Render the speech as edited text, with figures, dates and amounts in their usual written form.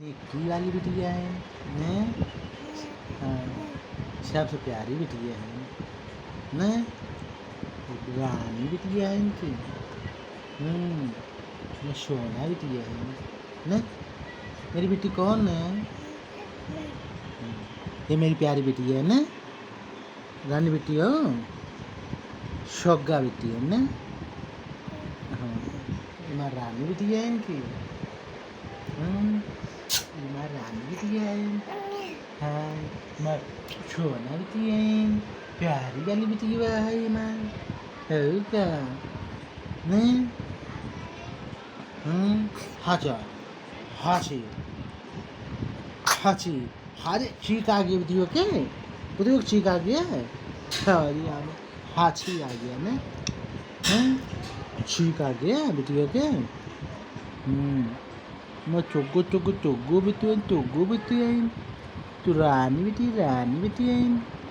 की वाली बिटिया है हैं? हाँ, सबसे प्यारी बिटिया है ना, रानी बिटिया है इनकी। ये सोना बिटिया है ना। मेरी बेटी कौन है? ये मेरी प्यारी बेटी है ना, रानी बेटी हो, शोगा बेटी है ना। हाँ, ये माँ रानी बेटी है इनकी। ये माँ रानी बेटी है। हाँ, माँ सोना बेटी है, प्यारी वाली बेटी है ये माँ। है क्या नहीं? हाचा हाची हाची हारे चीक आ गई बेटी के, बेटी को चीक आ गया है। अरे यार हाची आ गया ना। चीक आ गया बेटी के। मैं चोगो चोगो चोगो बेटी है, चोगो बेटी है। तू रानी बेटी है।